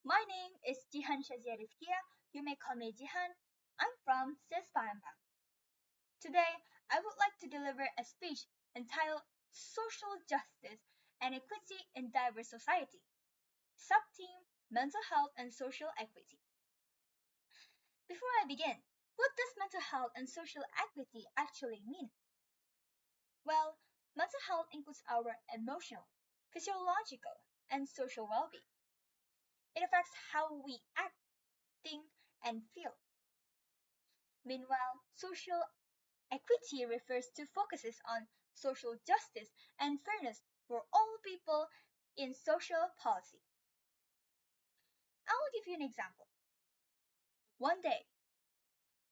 My name is Jiehan Syazia. You may call me Jiehan. I'm from Palembang. Today, I would like to deliver a speech entitled Social Justice and Equity in Diverse Society. Subtheme Mental Health and Social Equity. Before I begin, what does mental health and social equity actually mean? Well, mental health includes our emotional, physiological, and social well-being. It affects how we act, think, and feel. Meanwhile, social equity refers to focuses on social justice and fairness for all people in social policy. I will give you an example. One day,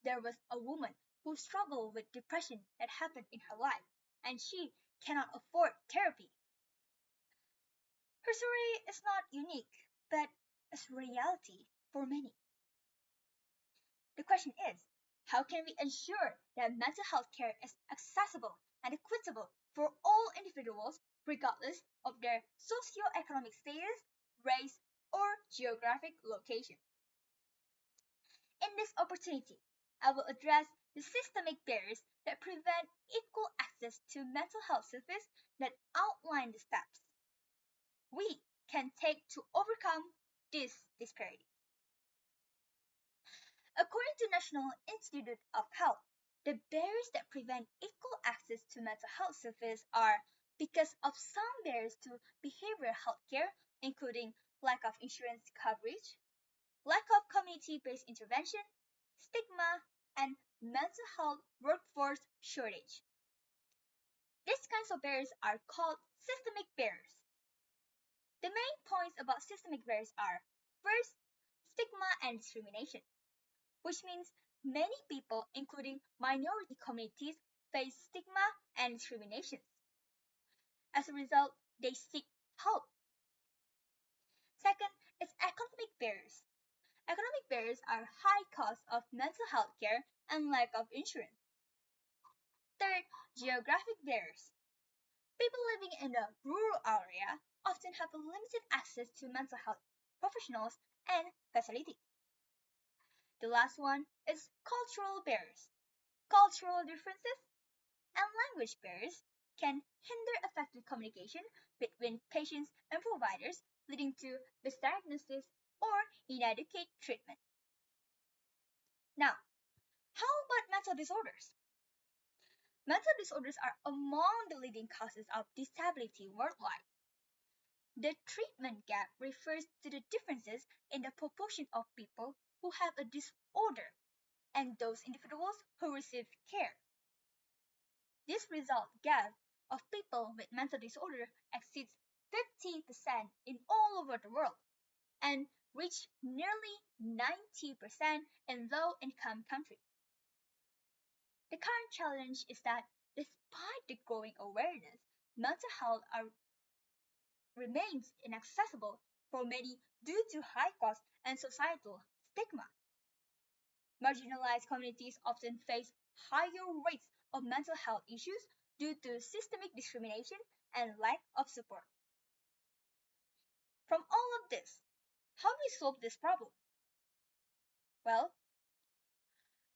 there was a woman who struggled with depression that happened in her life, and she cannot afford therapy. Her story is not unique, but is reality for many. The question is, how can we ensure that mental health care is accessible and equitable for all individuals regardless of their socioeconomic status, race, or geographic location? In this opportunity, I will address the systemic barriers that prevent equal access to mental health services that outline the steps we can take to overcome this disparity. According to National Institute of Health, the barriers that prevent equal access to mental health services are because of some barriers to behavioral health care, including lack of insurance coverage, lack of community-based intervention, stigma, and mental health workforce shortage. These kinds of barriers are called systemic barriers. The main points about systemic barriers are, first, stigma and discrimination, which means many people, including minority communities, face stigma and discrimination. As a result, they seek help. Second is economic barriers. Economic barriers are high cost of mental health care and lack of insurance. Third, geographic barriers. People living in a rural area often have limited access to mental health professionals and facilities. The last one is cultural barriers. Cultural differences and language barriers can hinder effective communication between patients and providers, leading to misdiagnosis or inadequate treatment. Now, how about mental disorders? Mental disorders are among the leading causes of disability worldwide. The treatment gap refers to the differences in the proportion of people who have a disorder and those individuals who receive care. This result gap of people with mental disorder exceeds 50% in all over the world and reach nearly 90% in low-income countries. The current challenge is that despite the growing awareness, mental health remains inaccessible for many due to high cost and societal stigma. Marginalized communities often face higher rates of mental health issues due to systemic discrimination and lack of support. From all of this, how do we solve this problem? Well,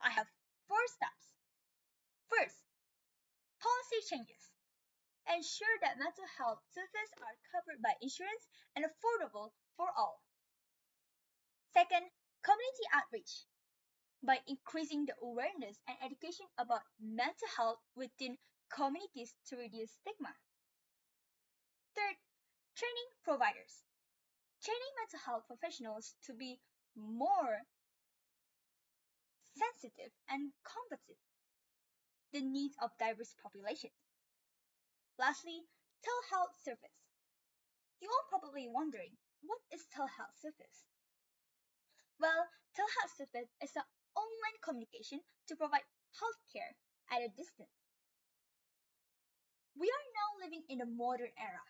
I have 4 steps. First, policy changes. Ensure that mental health services are covered by insurance and affordable for all. Second, community outreach. By increasing the awareness and education about mental health within communities to reduce stigma. Third, training providers. Training mental health professionals to be more sensitive and competent the needs of diverse populations. Lastly, telehealth service. You are probably wondering, what is telehealth service? Well, telehealth service is an online communication to provide healthcare at a distance. We are now living in a modern era,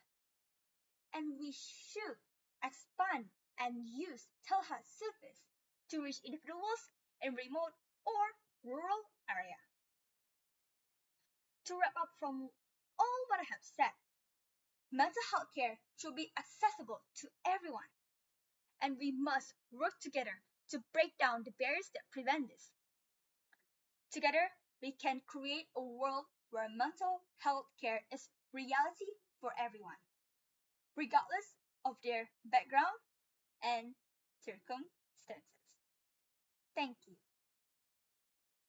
and we should expand and use telehealth service to reach individuals in remote or rural area. To wrap up from all what I have said, mental health care should be accessible to everyone, and we must work together to break down the barriers that prevent this. Together, we can create a world where mental health care is reality for everyone, regardless of their background and circumstances. Thank you.